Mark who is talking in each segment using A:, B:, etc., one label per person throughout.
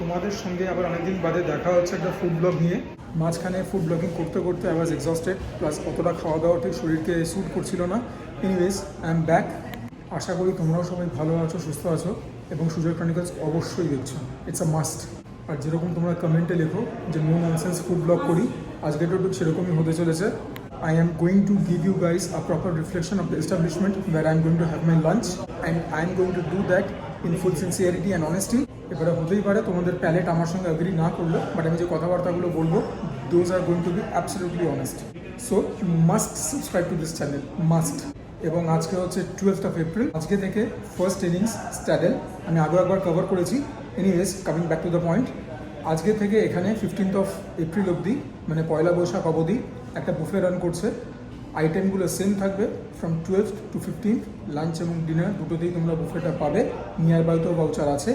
A: তোমাদের সঙ্গে আবার অনেকদিন বাদে দেখা হচ্ছে একটা ফুড ব্লগ নিয়ে। মাঝখানে ফুড ব্লগিং করতে করতে আই ওয়াজ এক্সস্টেড, প্লাস অতটা খাওয়া দাওয়া ঠিক শরীরকে স্যুট করছিল না। Anyways I am back. আশা করি তোমরাও সবাই ভালো আছো, সুস্থ আছো এবং সুজয় ক্রনিকলস অবশ্যই দেখছো। It's a must. আর যেরকম তোমরা কমেন্টে লেখো যে নো ননসেন্স ফুড ব্লগ করি, আজকেরটা ঠিক সেরকমই হতে চলেছে। I am going to give you guys a proper reflection of the establishment where I am going to have my lunch, and I am going to do that in full sincerity and honesty. এবারে হতেই পারে তোমাদের palette আমার সঙ্গে agree না করলো, but আমি যে কথাবার্তাগুলো বলবো those are going to be absolutely honest. So you must subscribe to this channel, must. এবং আজকে হচ্ছে 12th of April। আজকে থেকে ফার্স্ট ইনিংস স্ট্যাডেল আমি আগেও একবার কভার করেছি। Anyways coming back to the point, আজকে থেকে এখানে 15th of April অবধি, মানে পয়লা বৈশাখ অবধি একটা বুফে রান করছে। আইটেমগুলো সেম থাকবে from 12th to 15th। Lunch এবং ডিনার দুটোতেই তোমরা বুফেটা পাবে। নিয়ার বাইতেও ভাউচার আছে।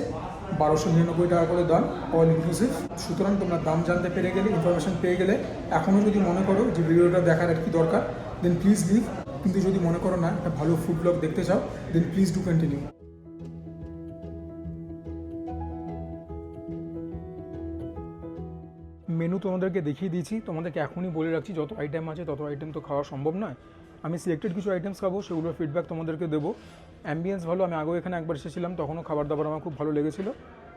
A: 1299 টাকা করে দাম, অল ইনক্লুসিভ। সুতরাং তোমরা দাম জানতে পেরে গেলে, ইনফরমেশন পেয়ে গেলে, এখনও যদি মনে করো যে ভিডিওটা দেখার আর কি দরকার, দেন প্লিজ লিভ। কিন্তু যদি মনে করো না একটা ভালো ফুড ব্লগ দেখতে চাও, দেন প্লিজ ডু কন্টিনিউ। মেনু তোমাদেরকে দেখিয়ে দিয়েছি, তোমাদেরকে এখনই বলে রাখছি যত আইটেম আছে তত আইটেম তো খাওয়া সম্ভব নয়। আমি সিলেক্টেড কিছু আইটেমস খাবো, সেগুলোর ফিডব্যাক তোমাদেরকে দেবো। অ্যাম্বিয়েন্স ভালো, আমি আগেও এখানে একবার এসেছিলাম, তখনও খাবার দাবার আমার খুব ভালো লেগেছিলো।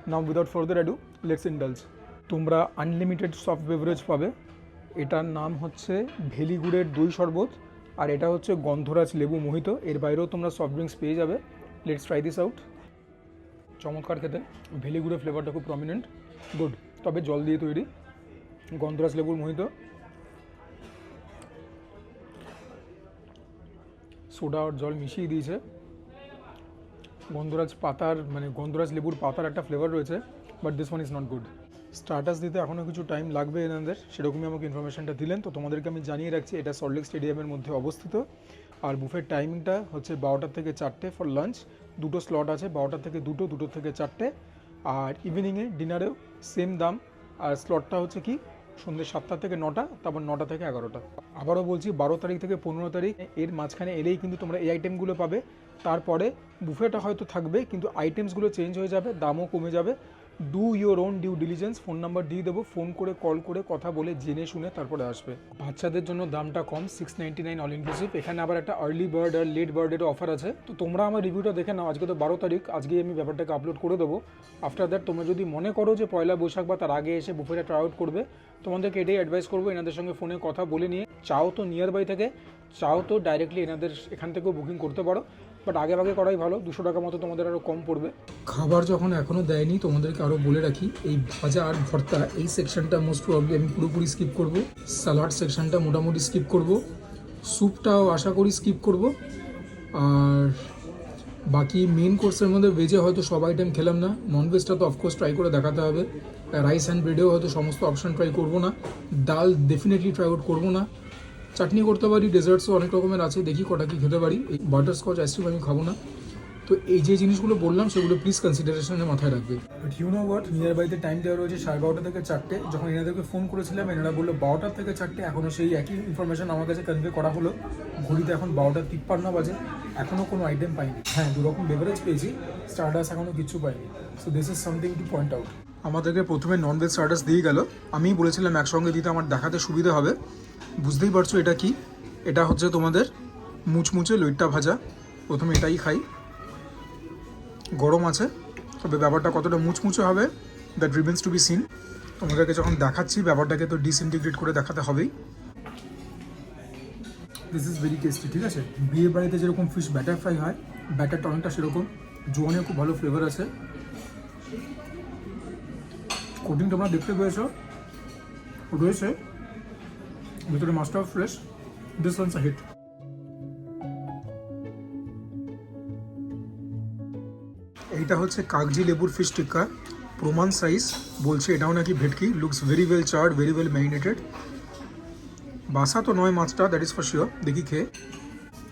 A: Now without further ado let's indulge. তোমরা আনলিমিটেড সফট বেভারেজ পাবে। এটার নাম হচ্ছে ভেলিগুড়ের দই শরবত, আর এটা হচ্ছে গন্ধরাজ লেবু মোহিত। এর বাইরেও তোমরা সফট ড্রিঙ্কস পেয়ে যাবে। Let's try this out. চমৎকার খেতে, ভেলিগুড়ের ফ্লেভারটা খুব প্রমিনেন্ট, গুড। তবে জল দিয়ে তৈরি। গন্ধরাজ লেবুর মোহিত, সোডা আর জল মিশিয়ে দিয়েছে। গন্ধরাজ পাতার, মানে গন্ধরাজ লেবুর পাতার একটা ফ্লেভার রয়েছে, but this one is not good. Starters দিতে এখনও কিছু টাইম লাগবে এনাদের, সেরকমই আমাকে ইনফরমেশনটা দিলেন। তো তোমাদেরকে আমি জানিয়ে রাখছি, এটা সল্টলেক স্টেডিয়ামের মধ্যে অবস্থিত। আর বুফের টাইমিংটা হচ্ছে 12টা থেকে 4টে ফর লাঞ্চ। দুটো স্লট আছে, 12টা থেকে 2টো, 2টো থেকে 4টে। আর ইভিনিংয়ে ডিনারেও সেম দাম। আর স্লটটা হচ্ছে কি সন্ধ্যে 7টা থেকে 9টা, তারপর 9টা থেকে 11টা। আবারও বলছি 12 তারিখ থেকে 15 তারিখ, এর মাঝখানে এলেই কিন্তু তোমরা এই আইটেমগুলো পাবে। তারপরে বুফেটা হয়তো থাকবে, কিন্তু আইটেমসগুলো চেঞ্জ হয়ে যাবে, দামও কমে যাবে। Do your own due diligence. Phone number দিয়ে দেবো, ফোন করে কল করে কথা বলে জেনে শুনে তারপরে আসবে। বাচ্চাদের জন্য দামটা কম, 699 অল ইনক্লুসিভ। এখানে আবার একটা আর্লি বার্ড আর লেট বার্ডেরও অফার আছে। তো তোমরা আমার রিভিউটা দেখে নাও। আজকে তো 12 তারিখ, আজকেই আমি ব্যাপারটাকে আপলোড করে দেবো। আফটার দ্যাট তোমরা যদি মনে করো যে পয়লা বৈশাখ বা তার আগে এসে বুফেটা ট্রাই আউট করবে, তোমাদেরকে এটাই অ্যাডভাইস করবো, এনাদের সঙ্গে ফোনে কথা বলে নিয়ে, চাও তো নিয়ার বাই থেকে, চাও তো ডাইরেক্টলি এনাদের এখান থেকেও বুকিং করতে পারো। বাট আগে করাই ভালো, 200 টাকা মতো তোমাদের আরও কম পড়বে। খাবার যখন এখনও দেয়নি, তোমাদেরকে আরও বলে রাখি, এই ভাজা আর ভর্তা এই সেকশনটা মোস্ট প্রবলি আমি পুরোপুরি স্কিপ করব। স্যালাড সেকশনটা মোটামুটি স্কিপ করব। স্যুপটাও আশা করি স্কিপ করব। আর বাকি মেন কোর্সের মধ্যে ভেজে হয়তো সব আইটেম খেলাম না, ননভেজটা তো অফকোর্স ট্রাই করে দেখাতে হবে। রাইস অ্যান্ড ব্রেডেও হয়তো সমস্ত অপশান ট্রাই করবো না। ডাল ডেফিনেটলি ট্রাই আউট করবো না। চাটনি করতে পারি, ডেজার্টসও অনেক রকমের আছে, দেখি কটা কি খেতে পারি। এই বাটারস্কচ আইসক্রিম আমি খাবো না। তো এই যে জিনিসগুলো বললাম সেগুলো প্লিজ কনসিডারেশনে মাথায় রাখবে। বাট ইউ নো হোয়াট, নিয়ার বাইতে টাইম দেওয়া রয়েছে 12:30 থেকে 4টে। যখন এনাদেরকে ফোন করেছিলাম, এনারা বললো 12টা থেকে 4টে। এখনও সেই একই ইনফরমেশন আমার কাছে কনভে করা হলো। ঘড়িতে এখন 12:53 বাজে, এখনও কোনো আইটেম পাইনি। হ্যাঁ, 2 রকম বেভারেজ পেয়েছি, স্টার্টার্স এখনও কিচ্ছু পাইনি। So this is something to point out. আমাদেরকে প্রথমে ননভেজ স্টার্টার্স দিয়ে গেল। আমিই বলেছিলাম একসঙ্গে দিতে, আমার দেখাতে সুবিধা হবে। বুঝতেই পারছো এটা কি। এটা হচ্ছে তোমাদের মুচমুচে লইট্টা ভাজা। প্রথমে এটাই খাই, গরম আছে, তবে ব্যাপারটা কতটা মুচমুচে হবে that remains two be seen. তোমাদেরকে যখন দেখাচ্ছি ব্যাপারটাকে তো ডিসইন্টিগ্রেট করে দেখাতে হবেই। দিস ইজ ভেরি টেস্টি, ঠিক আছে। বিয়ে বাড়িতে যেরকম ফিশ ব্যাটার ফ্রাই হয়, ব্যাটারটা অনেকটা সেরকম। জোয়ানে খুব ভালো ফ্লেভার আছে। কোটিং তোমরা দেখতে পেয়েছো রয়েছে, ভিতরে মাছটাও fresh. This one's a hit. এইটা হচ্ছে কাগজি লেবুর ফিশ টিক্কা, প্রমাণ সাইজ। বলছে এটাও নাকি ভেটকি। Looks very well Chad, very well marinated. বাসা তো নয় মাছটা, দ্যাট ইজ ফর শিওর। দেখি খেয়ে।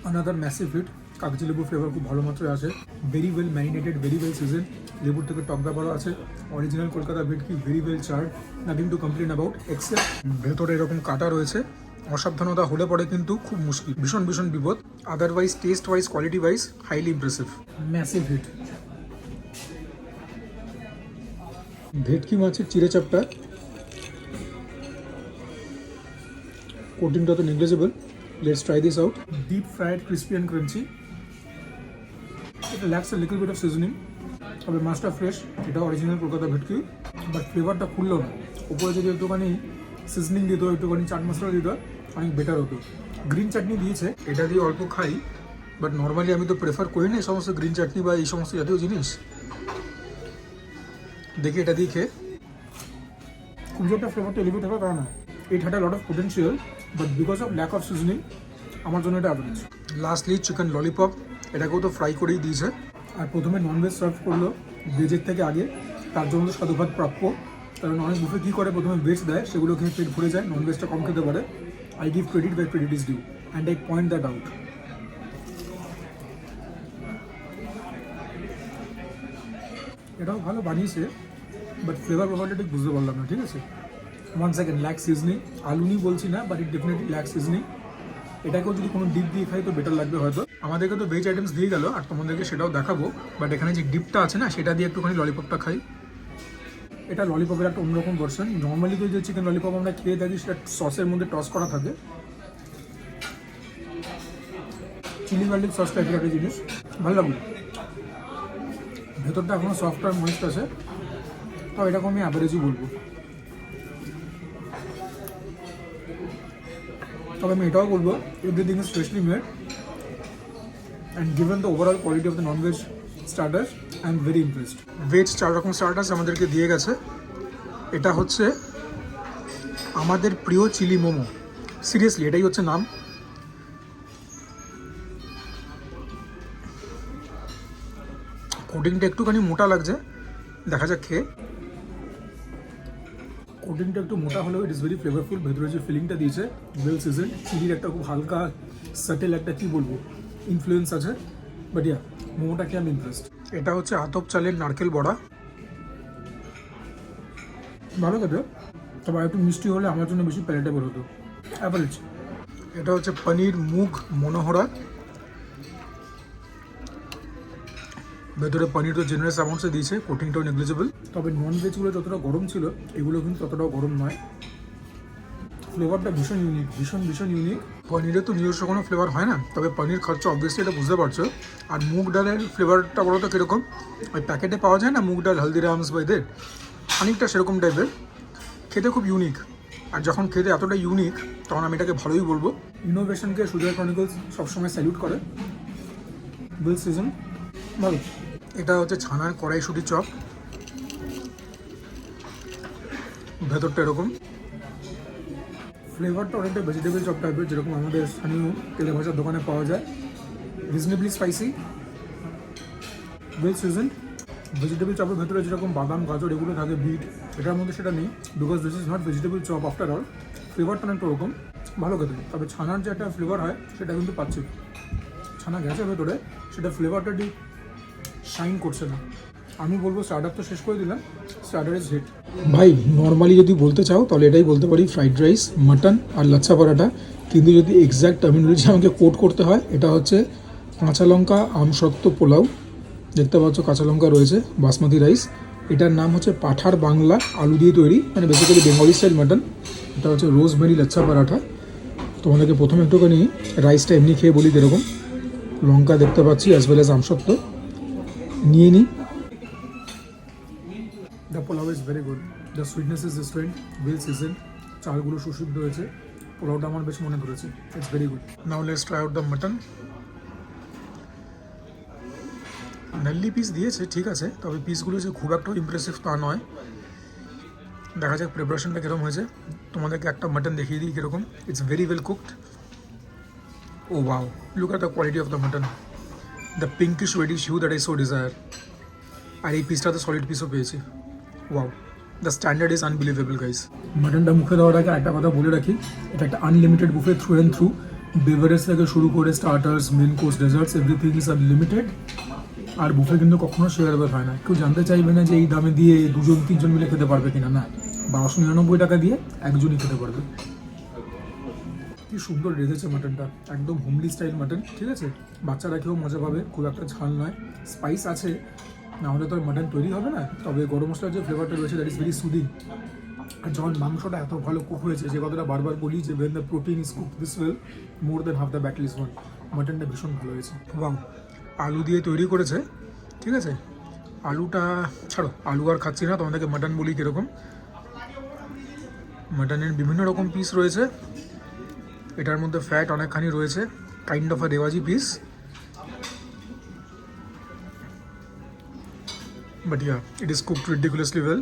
A: Another massive hit. কাগজি লেবুর ফ্লেভার খুব ভালো মাত্রায় আছে। Very well marinated, very well season. লেবুর থেকে টক ব্যাপারও আছে। Original Kolkata bhetki, very well charred, nothing to complain about except ভেতরে এরকম কাটা রয়েছে। অসাবধানতা হলে পরে কিন্তু খুব মুশকিল, ভীষণ ভীষণ বিপদ। Otherwise taste wise, quality wise highly impressive, massive hit. ভেটকি মাছের চিড়ে চাপটা কোটিংটা তো negligible. Let's try this out. Deep fried crispy and crunchy. এটা lacks a little bit of seasoning. তবে মাছটা ফ্রেশ, এটা অরিজিনাল কলকাতা ভেটকি, বাট ফ্লেভারটা খুললো না। উপরে যদি একটুখানি সিজনিং দিত, একটুখানি চাট মশলা দিত, অনেক বেটার হতো। গ্রিন চাটনি দিয়েছে, এটা দিয়ে অল্প খাই, বাট নর্মালি আমি তো প্রেফার করি না এই সমস্ত গ্রিন চাটনি বা এই সমস্ত জাতীয় জিনিস। দেখি এটা দিয়ে খেয়ে খুব একটা ফ্লেভারটা এলিভেট হবে তা না। It had a lot of potential, but because of lack of seasoning আমার জন্য এটা অ্যাভারেজ। লাস্টলি চিকেন ললিপপ, এটাকেও তো ফ্রাই করেই দিয়েছে। আর প্রথমে ননভেজ সার্ভ করলো ভেজের থেকে আগে, তার জন্য তো সাধুবাদ প্রাপ্য। কারণ অনেক বুফে কী করে, প্রথমে ভেজ দেয়, সেগুলো খেয়ে পেট ভরে যায়, ননভেজটা কম খেতে পারে। I give credit where credit is due and I point that out. এটাও ভালো বানিয়েছে, বাট ফ্লেভার প্রোফাইলটা ঠিক বুঝতে পারলাম না। ঠিক আছে, ওয়ান সেকেন্ড, ল্যাক সিজনিং। আলুনি বলছি না, but it definitely lack seasoning. এটাকেও যদি কোনো ডিপ দিয়ে খাই তো বেটার লাগবে হয়তো। আমাদেরকে তো ভেজ আইটেমস দিয়ে গেল, আর তোমাদেরকে সেটাও দেখাবো, বাট এখানে যে ডিপটা আছে না, সেটা দিয়ে একটুখানি ললিপপটা খাই। এটা ললিপপের একটা অন্যরকম ভার্সন। নর্মালি তো যে চিকেন ললিপপ আমরা খেয়ে থাকি সেটা সসের মধ্যে টস করা থাকে, চিলি গার্লিক সস টাইপের একটা জিনিস, ভালো লাগলো। ভেতরটা এখনো সফট আর ময়েস্ট আছে, তো এটাকে আমি অ্যাভারেজই বলবো। তবে আমি এটাও বলবো, everything is freshly made and given the overall quality of the non veg starters I am very impressed. Veg 4 রকম স্টার্টার্স আমাদেরকে দিয়ে গেছে। এটা হচ্ছে আমাদের প্রিয় চিলি মোমো, সিরিয়াসলি এটাই হচ্ছে নাম। কোটিংটা একটুখানি মোটা লাগছে, দেখা যাক খেয়ে। কোটিংটা একটু মোটা হলেও ইট ইস ভেরি ফ্লেভারফুল। ভেতরে যে ফিলিংটা দিয়েছে ওয়েল সিজন, চিলির একটা খুব হালকা সাটেল একটা কী বলবো ইনফ্লুয়েন্স আছে, বাট ইয়া মোমোটাকে আমি ইমপ্রেসড। এটা হচ্ছে আতপ চালের নারকেল বড়া, ভালো খেতে, তবে একটু মিষ্টি হলে আমার জন্য বেশি প্যালেটেবল হতো, অ্যাভারেজ। এটা হচ্ছে পনির মুগ মনোহরা। ভেতরে পনির তো জেনারেস অ্যামাউন্টসে দিয়েছে, কোটিংটাও নেগলিজেবল। তবে নন ভেজগুলো যতটা গরম ছিল, এগুলো কিন্তু ততটাও গরম নয়। ফ্লেভারটা ভীষণ ইউনিক, ভীষণ ভীষণ ইউনিক। পনিরে তো নিজস্ব কোনো ফ্লেভার হয় না, তবে পনির খাচ্ছে অবভিয়াসলি, এটা বুঝতে পারছো। আর মুগ ডালের ফ্লেভারটা বলো তো কীরকম, ওই প্যাকেটে পাওয়া যায় না মুগ ডাল, হলদিরামস বা এদের, অনেকটা সেরকম টাইপের, খেতে খুব ইউনিক। আর যখন খেতে এতটা ইউনিক, তখন আমি এটাকে ভালোই বলবো। ইনোভেশনকে সুজয় ক্রনিকলস সবসময় স্যালিউট করে। বিল সিজন ভালো। এটা হচ্ছে ছানার কড়াইশুঁটি চপ, ভেতরটা এরকম, ফ্লেভারটা অনেকটা ভেজিটেবল চপ টাইপের, যেরকম আমাদের স্থানীয় তেলে ভাজার দোকানে পাওয়া যায়। Reasonably spicy, well season. Vegetable চপের ভেতরে যেরকম বাদাম গাজর এগুলো থাকে, বিট, এটার মধ্যে সেটা নেই, because this is not vegetable chop after all. ফ্লেভারটা অনেকটা ওরকম, ভালো খেতে। তবে ছানার যে একটা ফ্লেভার হয় সেটা কিন্তু পাচ্ছি, ছানা গেছে ভেতরে, সেটা ফ্লেভারটা ঠিক শাইন করছে না। আমি বলবো স্টার্টার তো শেষ করে দিলাম, স্টার্টার ইজ হিট। ভাই নর্মালি যদি বলতে চাও তাহলে এটাই বলতে পারি, ফ্রাইড রাইস, মাটন আর লাচ্ছা পরাঠা। কিন্তু যদি এক্স্যাক্ট টার্মিনোলজি আমাকে কোট করতে হয়, এটা হচ্ছে কাঁচা লঙ্কা আমসত্ত্ব পোলাও। দেখতে পাচ্ছ কাঁচা লঙ্কা রয়েছে, বাসমতি রাইস। এটার নাম হচ্ছে পাঠার বাংলা, আলু দিয়ে তৈরি, মানে বেসিক্যালি বেঙ্গলি স্টাইল মাটন। এটা হচ্ছে রোজমেরি লাচ্ছা পরাঠা। তোমাদেরকে প্রথমে একটুখানি রাইসটা এমনি খেয়ে বলি কীরকম। লঙ্কা দেখতে পাচ্ছি অ্যাজ ওয়েল অ্যাজ আমসত্ত্ব নিয়ে নিই। The pulao is very good, the sweetness is restaurant, well season, চালগুলো সুসিদ্ধ হয়েছে, পোলাওটা আমার বেশ মনে ধরেছে, it's very good. Now let's try out the mutton. নাল্লি পিস দিয়েছে ঠিক আছে, তবে পিসগুলো যে খুব একটা ইমপ্রেসিভ তা নয়। দেখা যাক প্রিপারেশনটা কীরকম হয়েছে। তোমাদেরকে একটা মাটন দেখিয়ে দিই কীরকম, it's very well cooked. Oh wow, look at the quality of the mutton, the pinkish reddish hue that I so desire. আর এই পিসটাতে সলিড পিসও পেয়েছি, wow, the standard is unbelievable guys. মাটনটা মুখে দেওয়ার আগে একটা কথা বলে রাখি, এটা একটা unlimited buffet through and through. Beverage থেকে শুরু করে starters, main course, desserts, everything is unlimited. আর বুফে কিন্তু কখনো শেয়ারেবল হয় না, কেউ জানতে চাইবে না যে এই দামে দিয়ে 2-3 মিলে খেতে পারবে কিনা, না, 1299 টাকা দিয়ে একজনই খেতে পারবে। কি সুন্দর রেঁধেছে মাটনটা, একদম হোমলি স্টাইল মাটন, ঠিক আছে। বাচ্চারা খেয়েও মজা পাবে, খুব একটা ঝাল নয়, স্পাইস আছে না হলে তো আর মাটন তৈরি হবে না। তবে গরম মশলার যে ফ্লেভারটা রয়েছে দ্যাট ইজ ভেরি সুদিং। আর যখন মাংসটা এত ভালো কুক হয়েছে, যে কথাটা বারবার বলি যে when the protein is cooked this well, more than half the battle is won. মাটনটা ভীষণ ভালো হয়েছে। এবং আলু দিয়ে তৈরি করেছে, ঠিক আছে। আলুটা ছাড়ো, আলু আর খাচ্ছি না, তোমাদেরকে মাটন বলি কীরকম। মাটনের বিভিন্ন রকম পিস রয়েছে, এটার মধ্যে ফ্যাট অনেকখানি রয়েছে, কাইন্ড অফ আ রেওয়াজি piece. But yeah, it is cooked ridiculously well.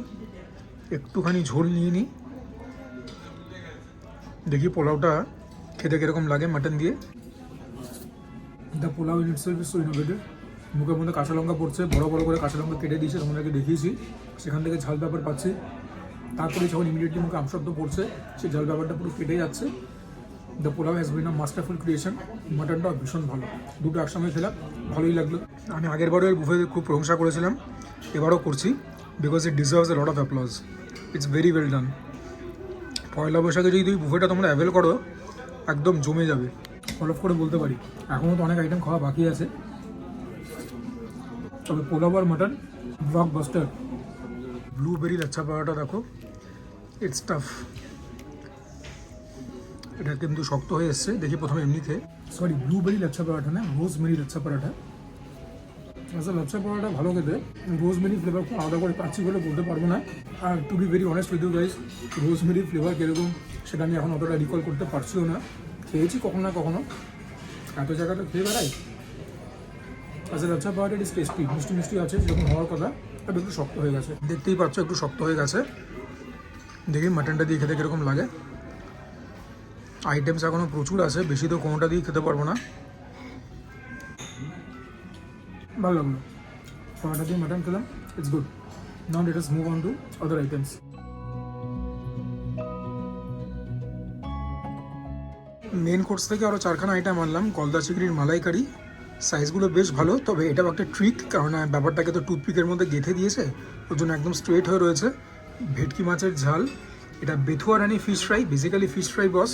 A: একটুখানি ঝোল নিয়ে নিই, দেখি পোলাওটা খেতে কীরকম লাগে মাটন দিয়ে। The pulao in itself is so innovative. মুখের মধ্যে কাঁচা লঙ্কা পড়ছে, বড় বড় করে কাঁচা লঙ্কা কেটে দিয়েছে, তোমাদেরকে দেখিয়েছি। সেখান থেকে ঝাল ব্যাপার পাচ্ছি। তারপরে যখন ইমিডিয়েটলি মুখে আমসত্ব পড়ছে, সেই ঝাল ব্যাপারটা পুরো কেটে যাচ্ছে। The pulao has been a masterful creation. মাটনটাও ভীষণ ভালো, দুটো একসঙ্গে খেলাম, ভালোই লাগলো। আমি আগের বারও এর বুফে খুব প্রশংসা করেছিলাম, এবারও করছি, because it deserves a lot of applause. It's very well done. পয়লা বৈশাখে যদি তুই বুফেটা তোমরা অ্যাভেল করো, একদম জমে যাবে। ফলো করে বলতে পারি এখনও তো অনেক আইটেম খাওয়া বাকি আছে, তবে পোলাও আর mutton blockbuster. Blueberry lachha paratha দেখো, ইটস টাফ। এটা কিন্তু শক্ত হয়ে এসছে, দেখি প্রথমে এমনি খেয়ে। সরি, ব্লুবেরি লাচ্ছা পরোটা না, রোজমেরি লাচ্ছা পরোটা। আচ্ছা, লাচ্ছা পরোটা ভালো খেতে, রোজমেরি ফ্লেভার খুব আলাদা করে পাচ্ছি বলে বলতে পারবো না। আর to be very honest with you guys, rosemary flavour কীরকম সেটা আমি এখন অতটা রিকল করতে পারছিও না। খেয়েছি কখনো না কখনো, এত জায়গাটা খেয়ে বেড়াই। আচ্ছা, লাচ্ছা পরোটা ইজ টেস্টি, মিষ্টি মিষ্টি আছে যেরকম হওয়ার কথা, তবে একটু শক্ত হয়ে গেছে। দেখতেই পাচ্ছ একটু শক্ত হয়ে গেছে। দেখি মাটনটা দিয়ে খেতে কীরকম লাগে। আইটেমস এখনও প্রচুর আছে, বেশি তো কোনোটা দিয়ে খেতে পারবো না। ভালো লাগলো, পরোটা দিয়ে মাটন খেলাম, it's good. Now let us move on to other items. Main course থেকে আরও 4খানা আইটেম আনলাম। গলদা চিংড়ির মালাইকারি, সাইজগুলো বেশ ভালো, তবে এটাও একটা ট্রিক, কারণ ব্যাপারটাকে তো টুথপিকের মধ্যে গেঁথে দিয়েছে, ওর জন্য একদম স্ট্রেট হয়ে রয়েছে। ভেটকি মাছের ঝাল, এটা বেথুয়া রানি fish fry, basically fish fry boss.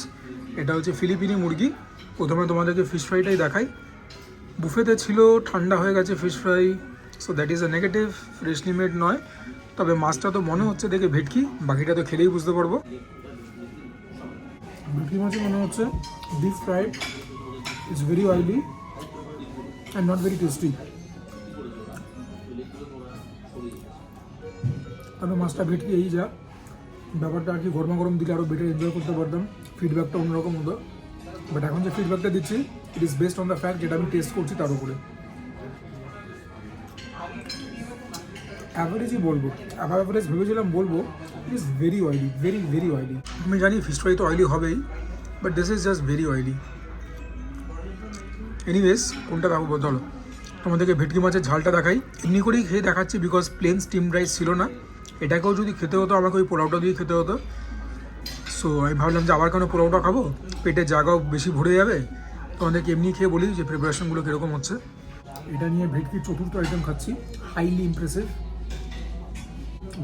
A: এটা হচ্ছে ফিলিপিনি মুরগি। প্রথমে তোমাদেরকে ফিশ ফ্রাইটাই দেখাই। বুফেতে ছিল, ঠান্ডা হয়ে গেছে fish fry, so that is a negative, freshly made নয়। তবে মাছটা তো মনে হচ্ছে দেখে ভেটকি, বাকিটা তো খেলেই বুঝতে পারবো। ভেটকি মাছে মনে হচ্ছে deep fried, it's very oily and not very tasty. তবে মাছটা ভেটকি এই যা, ব্যাপারটা আর কি গরমা গরম দিলে আরও বেটার এনজয় করতে পারতাম, ফিডব্যাকটা অন্যরকম হতো। বাট এখন যে ফিডব্যাকটা দিচ্ছি, it is based on the fact যেটা আমি টেস্ট করছি তার উপরে। অ্যাভারেজই বলবো, অ্যাভারেজ ভেবেছিলাম বলবো, it is very oily, very very oily. আমি জানি ফিশ ফ্রাই তো অয়েলি হবেই, but this is just very oily. Anyways, কোনটা দেখাবো ধরো, তোমাদেরকে ভেটকি মাছের ঝালটা দেখাই। এমনি করেই খেয়ে দেখাচ্ছি, বিকজ প্লেন স্টিম রাইস ছিল না। এটাকেও যদি খেতে হতো আমাকে ওই পোলাওটা দিয়ে খেতে হতো। সো আমি ভাবলাম যে আবার কেন পোলাওটা খাবো, পেটের জায়গাও বেশি ভরে যাবে। তোমাদেরকে এমনি খেয়ে বলি যে প্রিপারেশনগুলো কীরকম হচ্ছে। এটা নিয়ে ভেটকির চতুর্থ আইটেম খাচ্ছি, হাইলি ইমপ্রেসিভ।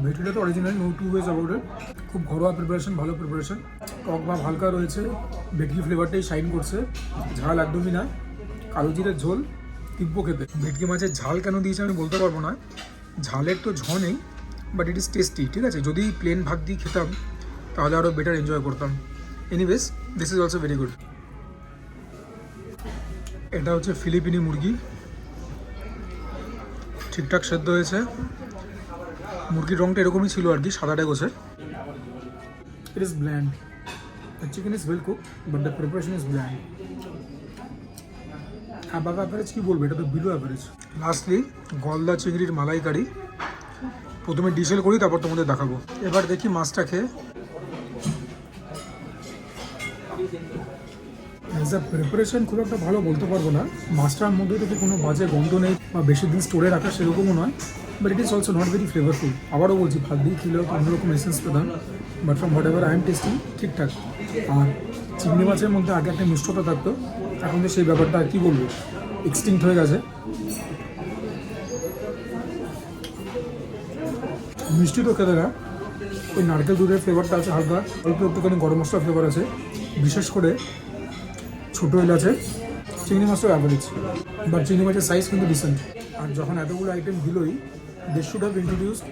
A: ভেটকিটা তো original, no two ways about it. খুব ঘরোয়া প্রিপারেশন, ভালো প্রিপারেশন। টক বা হালকা রয়েছে, ভেটকি ফ্লেভারটাই শাইন করছে, ঝাল একদমই না। কালো জিরের ঝোল, তীব্র খেতে। ভেটকি মাছের ঝাল কেন দিয়েছে আমি বলতে পারবো না, ঝালের তো ঝ নেই, বাট ইট ইজ টেস্টি। ঠিক আছে, যদি প্লেন ভাত দিয়ে খেতাম তাহলে আরও বেটার এনজয় করতাম। Anyways, this is also very good. এটা হচ্ছে ফিলিপিনি মুরগি, ঠিকঠাক সেদ্ধ হয়েছে। মুরগির রঙটা এরকমই ছিল আর কি, সাদাটা গোছের। It is bland, the chicken is well cook, but the preparation is bland. Above average কী বলবো, এটা তো বিলো অ্যাভারেজ। লাস্টলি গলদা চিংড়ির মালাইকারি, প্রথমে ডিশেল করি তারপর তোমাদের দেখাবো। এবার দেখি মাছটা খেয়ে। অ্যাজ আ প্রিপারেশন খুব একটা ভালো বলতে পারবো না, মাছটার মধ্যে থেকে কোনো বাজে গন্ধ নেই বা বেশি দিন স্টোরে রাখা সেরকমও নয়, but it is also not very flavourful. আবারও বলছি, ভাত দিয়ে খেলেও তো অন্যরকম এসেন্স পেতাম, but from what ever I am testing ঠিকঠাক। আর চিংড়ি মাছের মধ্যে আগে একটা মিষ্টতা থাকতো, এখন তো সেই ব্যাপারটা আর কি বলবো, এক্সটিংক্ট হয়ে গেছে। মিষ্টি তো খেতে না, ওই নারকেল দুধের ফ্লেভারটা আছে হালকা, অল্প একটুখানি গরম মশলার ফ্লেভার আছে, বিশেষ করে ছোটো এলাচের। চিংড়ি মাছটাও অ্যাভারেজ, বাট চিংড়ি মাছের সাইজ কিন্তু ডিসেন্ট। আর যখন এতগুলো আইটেম দিলই, they should have introduced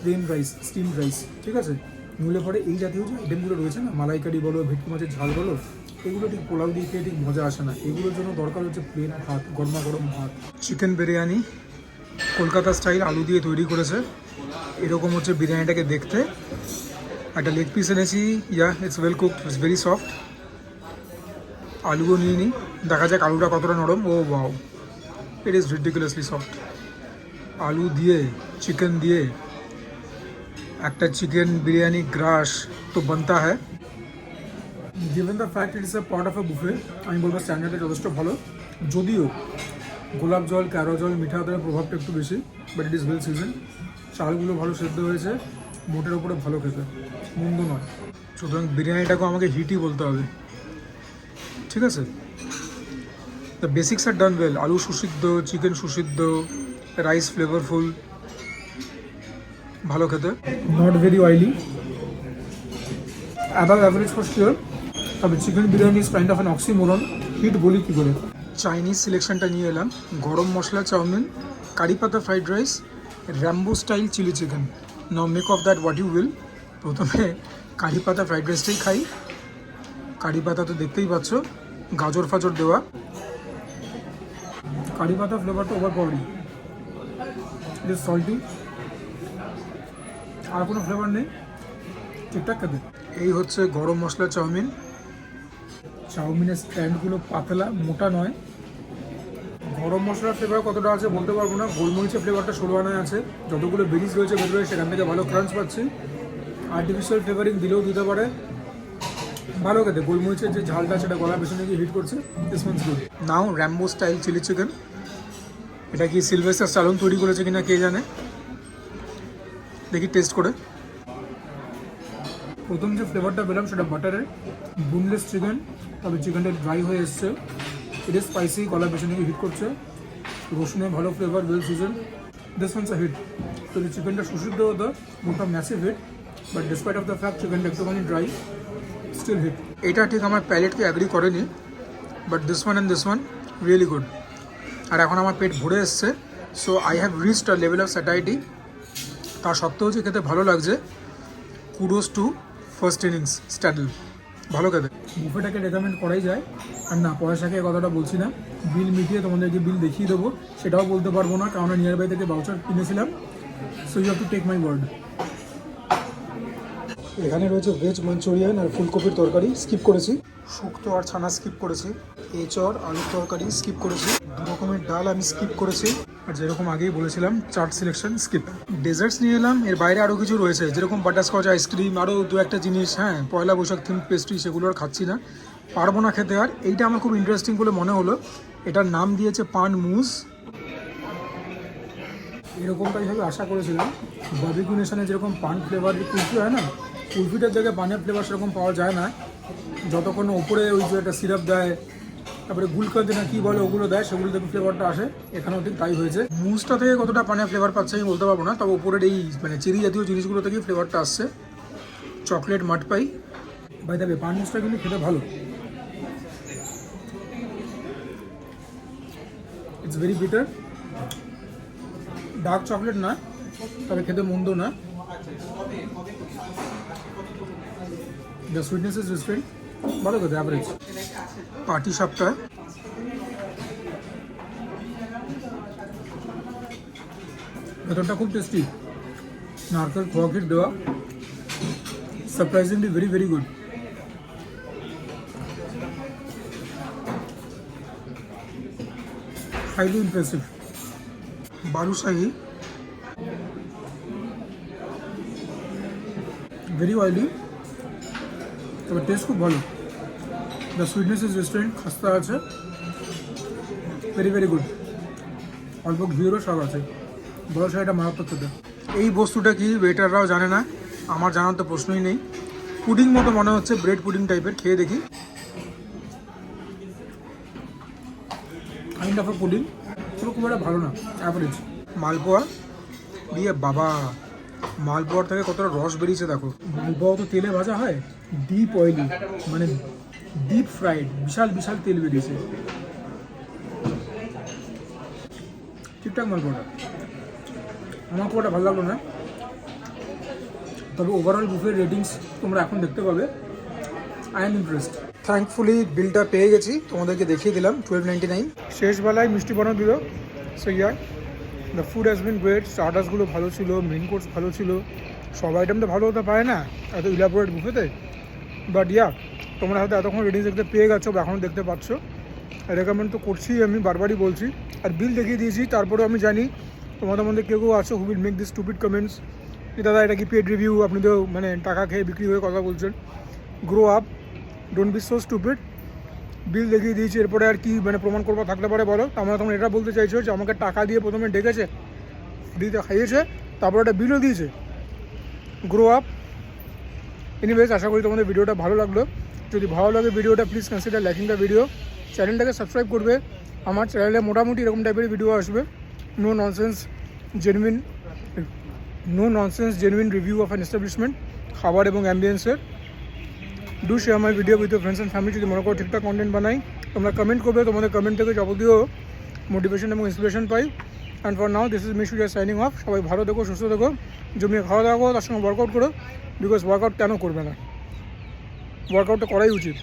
A: plain rice, steam rice, ঠিক আছে? নইলে পরে এই জাতীয় যে আইটেমগুলো রয়েছে না, মালাইকারি বলো, ভেটকি মাছের ঝাল বলো, এগুলো ঠিক পোলাও দিয়ে খেয়ে ঠিক মজা আসে না। এগুলোর জন্য দরকার হচ্ছে প্লেন ভাত, গরমা গরম ভাত। চিকেন বিরিয়ানি কলকাতা স্টাইল আলু দিয়ে তৈরি করেছে। এরকম হচ্ছে বিরিয়ানিটাকে দেখতে। একটা লেগ পিস এনেছি, it's well cooked, it's very soft. আলুও নিয়ে নিই, দেখা যাক আলুটা কতটা নরম। ও ওয়াও, ইট ইজ রিডিকুলাসলি সফট। আলু দিয়ে চিকেন দিয়ে একটা চিকেন বিরিয়ানি গ্রাস তো বানতা হ্যায়। Given the fact it is A part of A buffet, আমি বলবো স্ট্যান্ডার্ডে যথেষ্ট ভালো। যদিও গোলাপ জল, ক্যারো জল, মিঠা আতরের প্রভাবটা একটু বেশি, but it is well season. চালগুলো ভালো সেদ্ধ হয়েছে, মোটের ওপরে ভালো খেতে, মন্দ নয়। সুতরাং বিরিয়ানিটাকেও আমাকে হিটই বলতে হবে, ঠিক আছে? The basics are done well. আলু সুসিদ্ধ, চিকেন সুসিদ্ধ, রাইস ফ্লেভারফুল, ভালো খেতে, not very oily, above average for sure. তবে chicken biryani is kind of an oxymoron, hit বলি কী করে। চাইনিজ সিলেকশনটা নিয়ে এলাম, গরম মশলা chowmein, curry patta fried rice, Rambo style chilli chicken. Now make of that what you will. প্রথমে কারি পাতা ফ্রাইড রাইসটাই খাই। কারি পাতা তো দেখতেই পাচ্ছ, গাজর ফাজর দেওয়া। কারি পাতা ফ্লেভারটা ওভার পাওয়ারি, ইট ইজ সল্টি, আর কোনো ফ্লেভার নেই, ঠিকঠাক খেতে। এই হচ্ছে গরম মশলা চাউমিন। চাউমিনের স্ট্যান্ডগুলো পাতলা, মোটা নয়। গরম মশলার ফ্লেভার কতটা আছে বলতে পারবো না। গোলমরিচের ফ্লেভারটা 16 আনায় আছে। যতগুলো বেরিজ রয়েছে ভেতরে, সেখান থেকে ভালো ক্রাঞ্চ পাচ্ছি। আর্টিফিশিয়াল ফ্লেভারিং দিলেও দিতে পারে, ভালো খেতে। গোলমরিচের যে ঝালটা, সেটা গলা পেছনে গিয়ে হিট করছে। This one's good. Now Rambo style chilli chicken. এটা কি সিলভেস্টার স্ট্যালোন তৈরি করেছে কিনা কে জানে, দেখি টেস্ট করে। প্রথম যে ফ্লেভারটা পেলাম সেটা বাটারের, বোনলেস চিকেন, তবে চিকেনটা ড্রাই হয়ে এসছে। ইট ইজ স্পাইসি, গলা পেছনে গিয়ে হিট করছে। রসুনের ভালো flavour, well season. This one's a hit. যদি চিকেনটা সুসিদ্ধ হতো, মোটা massive hit, but despite of the fact চিকেনটা একটুখানি ড্রাই, স্টিল হিট। এটা ঠিক আমার প্যালেটকে অ্যাগ্রি করেনি, but this one and this one really good. আর এখন আমার পেট ভরে এসছে, so I have reached a level of satiety. তা সত্ত্বেও যে খেতে ভালো লাগছে, kudos to first innings Stadel, ভালো খেতে। বুফেটাকে রেকমেন্ড করাই যায়। আর না, পয়সাকে কথাটা বলছি না, বিল মিটিয়ে তোমাদেরকে বিল দেখিয়ে দেবো সেটাও বলতে পারবো না, কারণ নিয়ার বাই থেকে ভাউচার কিনেছিলাম। So you have to take my word. এখানে রয়েছে ভেজ মাঞ্চুরিয়ান আর ফুলকপির তরকারি, স্কিপ করেছি। শুক্তো আর ছানা স্কিপ করেছি। এঁচড়, আলুর তরকারি স্কিপ করেছি। 2 রকমের ডাল আমি স্কিপ করেছি। আর যেরকম আগেই বলেছিলাম, চাট সিলেকশন স্কিপ। ডেজার্টস নিয়ে এলাম, এর বাইরে আরও কিছু রয়েছে, যেরকম বাটারস্কচ আইসক্রিম, আরও 2-1টা জিনিস। হ্যাঁ, পয়লা বৈশাখ থিম পেস্ট্রি, সেগুলো আর খাচ্ছি না, পারবো না খেতে। আর এইটা আমার খুব ইন্টারেস্টিং বলে মনে হলো, এটার নাম দিয়েছে পান মুস। এরকমটাই ভাবে আশা করেছিলাম। বারবিকিউ নেশনে যেরকম পান ফ্লেভার কুলফি হয় না, কুলফিটার জায়গায় পানের ফ্লেভার সেরকম পাওয়া যায় না। যতক্ষণ ওপরে ওই যে একটা সিরাপ দেয়, তারপরে গুলকান্দ না কী বলে, ওগুলো দেয়, সেগুলো থেকে ফ্লেভারটা আসে। এখানেও ঠিক তাই হয়েছে। মুসটা থেকে কতটা পানের ফ্লেভার পাচ্ছে আমি বলতে পারবো না, তবে উপরের এই মানে চেরি জাতীয় জিনিসগুলো থেকেই ফ্লেভারটা আসছে। Chocolate mud pie by the way, পান মুসটা কিন্তু খেতে ভালো। It's very bitter, dark chocolate না, তবে খেতে মন্দ না। দ্য সুইটনেস ইজ ডিফারেন্ট, ভালো খেতে, অ্যাভারেজ। পাটি সাপটা ভেতরটা খুব টেস্টি, নারকেল খোয়া ক্ষীর দেওয়া, surprisingly very very good. Highly impressive. Balushahi very oily, তবে টেস্ট খুব ভালো। দ্য সুইটনেস ইজ রেস্টুরেন্ট, খাস্তা আছে, ভেরি ভেরি গুড। অল্প ঘিয়েরও স্বাদ আছে। বালুশাহীটা মারাত্মক খেতে। এই বস্তুটা কি ওয়েটাররাও জানে না, আমার জানার তো প্রশ্নই নেই। পুডিং মতো মনে হচ্ছে, ব্রেড পুডিং টাইপের। খেয়ে দেখি। কাইন্ড অফ এ পুডিং, পুরো খুব একটা ভালো না, অ্যাভারেজ। মালপোয়া দিয়ে বাবা, মালপোয়ার থেকে কতটা রস বেরিয়েছে দেখো। মালপোয়া তো তেলে ভাজা হয়, ডিপ অয়েলি, মানে ডিপ ফ্রাইড, বিশাল বিশাল তেল বেরিয়েছে। ঠিকঠাক মালপোয়াটা, আমার খুব একটা ভালো লাগলো না, তবে ওভারঅল বুফের রেটিংস তোমরা এখন দেখতে পাবে। I am impressed. থ্যাঙ্কফুলি বিলটা পেয়ে গেছি, তোমাদেরকে দেখিয়ে দিলাম 1299। শেষবেলায় মিষ্টি বানানো দিল। So yeah, the food has been great. স্টার্টার্সগুলো ভালো ছিল, মেন কোর্স ভালো ছিল, সব আইটেম তো ভালো হতে পারে না এত ইলাবোরেট বুফেতে, বাট ইয়া তোমরা হয়তো এতক্ষণ রেটিংস দেখতে পেয়ে গেছো বা এখনও দেখতে পাচ্ছ। রেকমেন্ড তো করছি, আমি বারবারই বলছি। আর বিল দেখিয়ে দিয়েছি, তারপরেও আমি জানি তোমাদের মধ্যে কেউ কেউ আছো who will make this stupid comments যে দাদা এটা কি পেড রিভিউ, আপনি তো মানে টাকা খেয়ে বিক্রি হয়ে কথা বলছেন। Grow up, don't be so stupid. Bill দেখিয়ে দিয়েছি, এরপরে আর কি মানে প্রমাণ করবো থাকতে পারে বলো? আমরা তখন এটা বলতে চাইছো যে আমাকে টাকা দিয়ে প্রথমে ডেকেছে, ফ্রিতে খাইয়েছে, তারপর একটা বিলও দিয়েছে। Grow up. এনিওয়েজ, আশা করি তোমাদের ভিডিওটা ভালো লাগলো। যদি ভালো লাগে ভিডিওটা please consider liking the video. চ্যানেলটাকে সাবস্ক্রাইব করবে। আমার চ্যানেলে মোটামুটি এরকম টাইপের ভিডিও আসবে। No nonsense genuine review of an establishment, খাবার এবং অ্যাম্বিয়েন্সের। Do share my video with friends and family. যদি মনে করো ঠিকঠাক কন্টেন্ট বানাই, তোমরা কমেন্ট করবে, তোমাদের কমেন্ট থেকে যাবতীয় মোটিভেশন এবং inspiration pi. And for now this is me Surya signing off. সবাই ভালো থেকো, সুস্থ থেকো, জমিয়ে খাওয়া দাওয়া করো, তার সঙ্গে ওয়ার্কআউট করো। বিকজ ওয়ার্কআউট কেন করবে না, ওয়ার্কআউটটা করাই উচিত।